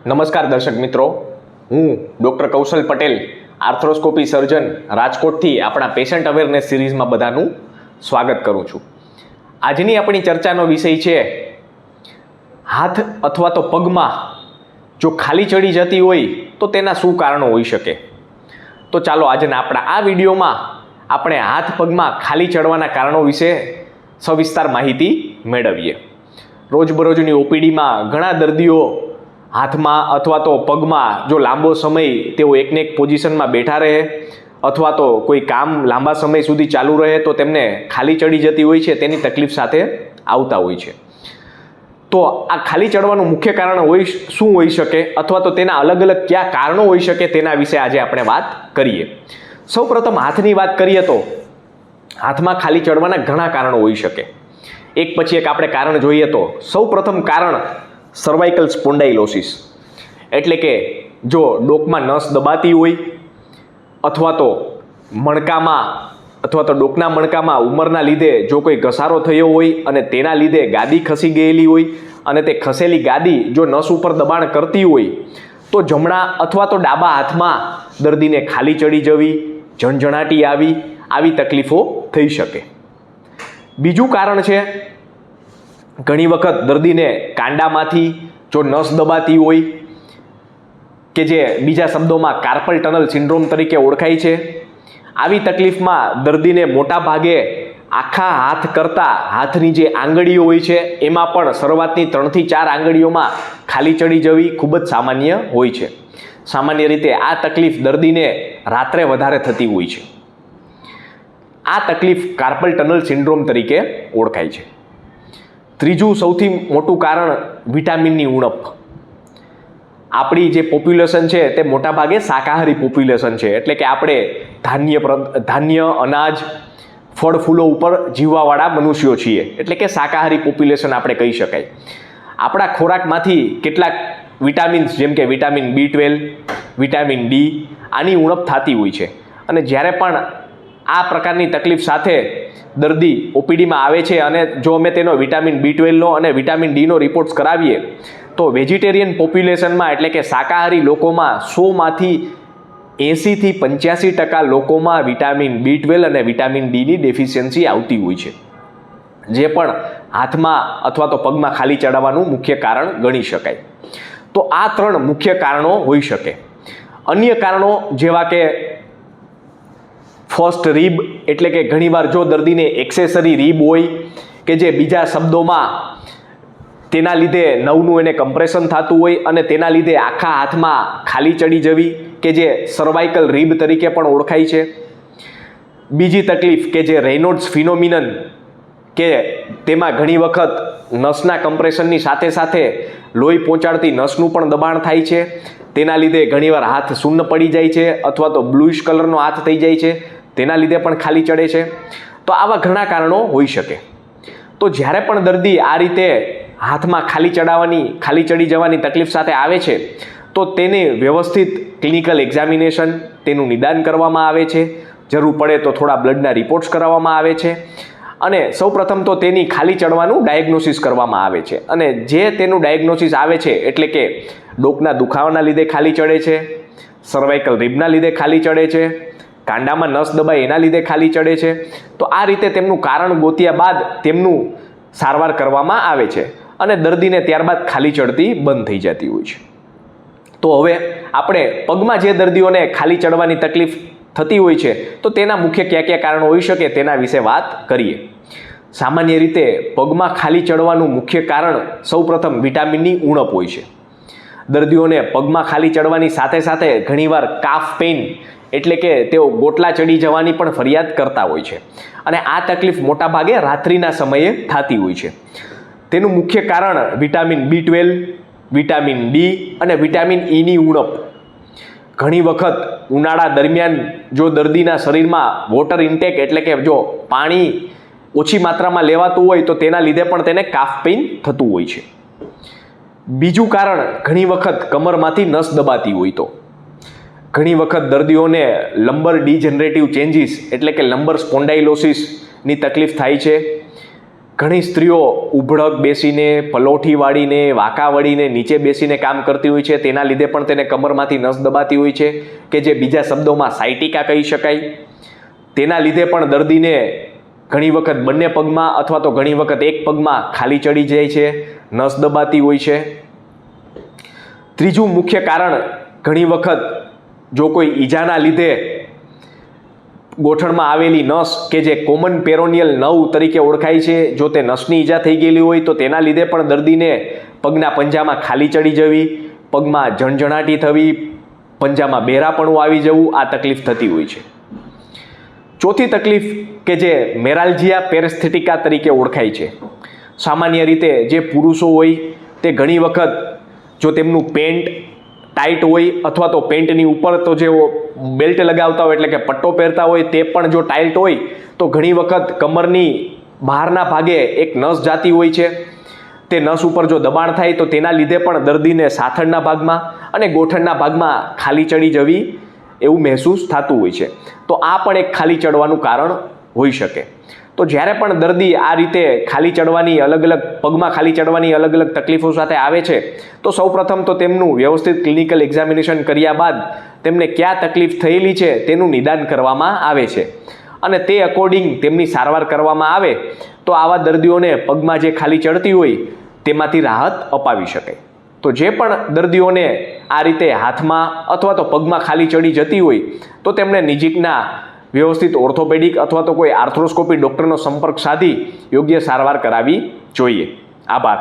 નમસ્કાર દર્શક મિત્રો, હું ડૉક્ટર કૌશલ પટેલ, આર્થ્રોસ્કોપી સર્જન, રાજકોટથી આપણા પેશન્ટ અવેરનેસ સિરીઝમાં બધાનું સ્વાગત કરું છું. આજની આપણી ચર્ચાનો વિષય છે હાથ અથવા તો પગમાં જો ખાલી ચડી જતી હોય તો તેના શું કારણો હોઈ શકે. તો ચાલો આજના આપણા આ વિડીયોમાં આપણે હાથ પગમાં ખાલી ચડવાના કારણો વિશે સવિસ્તાર માહિતી મેળવીએ. રોજબરોજની ઓપીડીમાં ઘણા દર્દીઓ હાથમાં અથવા તો પગમાં જો લાંબો સમય તેઓ એકને એક પોઝિશનમાં બેઠા રહે અથવા તો કોઈ કામ લાંબા સમય સુધી ચાલુ રહે તો તેમને ખાલી ચડી જતી હોય છે, તેની તકલીફ સાથે આવતા હોય છે. તો આ ખાલી ચડવાનું મુખ્ય કારણ શું હોઈ શકે અથવા તો તેના અલગ અલગ કયા કારણો હોઈ શકે તેના વિશે આજે આપણે વાત કરીએ. સૌપ્રથમ હાથની વાત કરીએ તો હાથમાં ખાલી ચડવાના ઘણા કારણો હોઈ શકે. એક પછી એક આપણે કારણ જોઈએ તો સૌપ્રથમ કારણ સર્વાઇકલ સ્પોન્ડાઇલોસિસ, એટલે કે જો ડોકમાં નસ દબાતી હોય અથવા તો મણકામાં અથવા તો ડોકના મણકામાં ઉંમરના લીધે જો કોઈ ઘસારો થયો હોય અને તેના લીધે ગાદી ખસી ગયેલી હોય અને તે ખસેલી ગાદી જો નસ ઉપર દબાણ કરતી હોય તો જમણા અથવા તો ડાબા હાથમાં દર્દીને ખાલી ચડી જવી, ઝણઝણાટી આવી તકલીફો થઈ શકે. બીજું કારણ છે ઘણી વખત દર્દીને કાંડામાંથી જો નસ દબાતી હોય કે જે બીજા શબ્દોમાં કાર્પલ ટનલ સિન્ડ્રોમ તરીકે ઓળખાય છે. આવી તકલીફમાં દર્દીને મોટા ભાગે આખા હાથ કરતાં હાથની જે આંગળીઓ હોય છે એમાં પણ શરૂઆતની 3 થી 4 આંગળીઓમાં ખાલી ચડી જવી ખૂબ જ સામાન્ય હોય છે. સામાન્ય રીતે આ તકલીફ દર્દીને રાત્રે વધારે થતી હોય છે. આ તકલીફ કાર્પલ ટનલ સિન્ડ્રોમ તરીકે ઓળખાય છે. ત્રીજું સૌથી મોટું કારણ વિટામિનની ઉણપ. આપણી જે પોપ્યુલેશન છે તે મોટાભાગે શાકાહારી પોપ્યુલેશન છે, એટલે કે આપણે ધાન્ય અનાજ ફળ ફૂલો ઉપર જીવવાવાળા મનુષ્યો છીએ, એટલે કે શાકાહારી પોપ્યુલેશન આપણે કહી શકાય. આપણા ખોરાકમાંથી કેટલાક વિટામિન્સ જેમ કે વિટામિન B12, વિટામિન D આની ઉણપ થતી હોય છે. અને જ્યારે પણ આ પ્રકારની તકલીફ સાથે દર્દી ઓપીડીમાં આવે છે અને જો અમે તેનો વિટામિન B12નો અને વિટામિન Dનો રિપોર્ટ્સ કરાવીએ તો વેજીટેરિયન પોપ્યુલેશનમાં એટલે કે શાકાહારી લોકોમાં 100માંથી 80 થી 85% લોકોમાં વિટામિન B12 અને વિટામિન Dની ડેફિશિયન્સી આવતી હોય છે, જે પણ હાથમાં અથવા તો પગમાં ખાલી ચડાવવાનું મુખ્ય કારણ ગણી શકાય. તો આ 3 મુખ્ય કારણો હોઈ શકે. અન્ય કારણો જેવા કે ફર્સ્ટ રીબ, એટલે કે ઘણીવાર જો દર્દીને એક્સેસરી રીબ હોય કે જે બીજા શબ્દોમાં તેના લીધે નવનું એને કમ્પ્રેશન થતું હોય અને તેના લીધે આખા હાથમાં ખાલી ચડી જવી કે જે સર્વાઇકલ રીબ તરીકે પણ ઓળખાય છે. બીજી તકલીફ કે જે રેયનોડ્સ ફિનોમિનન, કે તેમાં ઘણી વખત નસના કમ્પ્રેશનની સાથે સાથે લોહી પહોંચાડતી નસનું પણ દબાણ થાય છે. તેના લીધે ઘણીવાર હાથ શૂન્ય પડી જાય છે અથવા તો બ્લુઇશ કલરનો હાથ થઈ જાય છે, તેના લીધે પણ ખાલી ચડે છે. તો આવા ઘણા કારણો હોઈ શકે. તો જ્યારે પણ દર્દી આ રીતે હાથમાં ખાલી ચડી જવાની તકલીફ સાથે આવે છે તો તેને વ્યવસ્થિત ક્લિનિકલ એક્ઝામિનેશન, તેનું નિદાન કરવામાં આવે છે. જરૂર પડે તો થોડા બ્લડના રિપોર્ટ્સ કરાવવામાં આવે છે અને સૌપ્રથમ તો તેની ખાલી ચડવાનું ડાયગ્નોસિસ કરવામાં આવે છે. અને જે તેનું ડાયગ્નોસિસ આવે છે એટલે કે ડોકના દુખાવાના લીધે ખાલી ચડે છે, સર્વાઇકલ રીબના લીધે ખાલી ચડે છે, કાંડામાં નસ દબાય એના લીધે ખાલી ચડે છે, તો આ રીતે તેમનું કારણ ગોત્યા બાદ તેમનું સારવાર કરવામાં આવે છે અને દર્દીને ત્યારબાદ ખાલી ચડતી બંધ થઈ જતી હોય છે. તો હવે આપણે પગમાં જે દર્દીઓને ખાલી ચડવાની તકલીફ થતી હોય છે તો તેના મુખ્ય કયા કારણો હોઈ શકે તેના વિશે વાત કરીએ. સામાન્ય રીતે પગમાં ખાલી ચડવાનું મુખ્ય કારણ સૌપ્રથમ વિટામિનની ઉણપ હોય છે. દર્દીઓને પગમાં ખાલી ચડવાની સાથે સાથે ઘણીવાર કાફ પેઇન, એટલે કે તેઓ ગોટલા ચડી જવાની પણ ફરિયાદ કરતા હોય છે અને આ તકલીફ મોટાભાગે રાત્રિના સમયે થતી હોય છે. તેનું મુખ્ય કારણ વિટામિન B12, વિટામિન D અને વિટામિન Eની ઉણપ. ઘણી વખત ઉનાળા દરમિયાન જો દર્દીના શરીરમાં વોટર ઇન્ટેક, એટલે કે જો પાણી ઓછી માત્રામાં લેવાતું હોય તો તેના લીધે પણ તેને કાફ પેઇન થતું હોય છે. બીજું કારણ ઘણી વખત કમરમાંથી નસ દબાતી હોય તો ઘણી વખત દર્દીઓને લંબર ડિજનરેટિવ ચેન્જીસ, એટલે કે લંબર સ્પોન્ડાઇલોસિસની તકલીફ થાય છે. ઘણી સ્ત્રીઓ ઉભળક બેસીને, પલોઠી વાળીને, વાંકા વળીને નીચે બેસીને કામ કરતી હોય છે. તેના લીધે પણ તેને કમરમાંથી નસ દબાતી હોય છે, કે જે બીજા શબ્દોમાં સાયટિકા કહી શકાય. તેના લીધે પણ દર્દીને ઘણી વખત બંને પગમાં અથવા તો ઘણી વખત એક પગમાં ખાલી ચડી જાય છે, નસ દબાતી હોય છે. ત્રીજું મુખ્ય કારણ, ઘણી વખત જો કોઈ ઈજાના લીધે ગોઠણમાં આવેલી નસ કે જે કોમન પેરોનિયલ નર્વ તરીકે ઓળખાય છે, જો તે નસની ઈજા થઈ ગયેલી હોય તો તેના લીધે પણ દર્દીને પગના પંજામાં ખાલી ચડી જવી, પગમાં ઝણઝણાટી થવી, પંજામાં બહેરાપણું આવી જવું, આ તકલીફ થતી હોય છે. ચોથી તકલીફ કે જે મેરાલ્જિયા પેરેસ્થેટિકા તરીકે ઓળખાય છે. સામાન્ય રીતે જે પુરુષો હોય તે ઘણી વખત જો તેમનું પેન્ટ ટાઈટ હોય અથવા તો પેન્ટની ઉપર તો જે બેલ્ટ લગાવતા હોય એટલે કે પટ્ટો પહેરતા હોય તે પણ જો ટાઈટ હોય તો ઘણી વખત કમરની બહારના ભાગે એક નસ જાતી હોય છે. તે નસ ઉપર જો દબાણ થાય તો તેના લીધે પણ દર્દીને સાથળના ભાગમાં અને ગોઠણના ભાગમાં ખાલી ચડી જવી એવું મહેસૂસ થતું હોય છે. તો આ પણ એક ખાલી ચડવાનું કારણ હોઈ શકે. તો જ્યારે પણ દર્દી આ રીતે ખાલી ચડવાની પગમાં ખાલી ચડવાની અલગ અલગ તકલીફો સાથે આવે છે તો સૌપ્રથમ તો તેમનું વ્યવસ્થિત ક્લિનિકલ એક્ઝામિનેશન કર્યા બાદ તેમને ક્યાં તકલીફ થયેલી છે તેનું નિદાન કરવામાં આવે છે અને તે અકોર્ડિંગ તેમની સારવાર કરવામાં આવે તો આવા દર્દીઓને પગમાં જે ખાલી ચડતી હોય તેમાંથી રાહત અપાવી શકાય. તો જે પણ દર્દીઓને આ રીતે હાથમાં અથવા તો પગમાં ખાલી ચડી જતી હોય તો તેમણે નજીકના વ્યવસ્થિત ઓર્થોપેડિક અથવા તો કોઈ આર્થ્રોસ્કોપી ડૉક્ટરનો સંપર્ક સાધી યોગ્ય સારવાર કરાવવી જોઈએ. આભાર.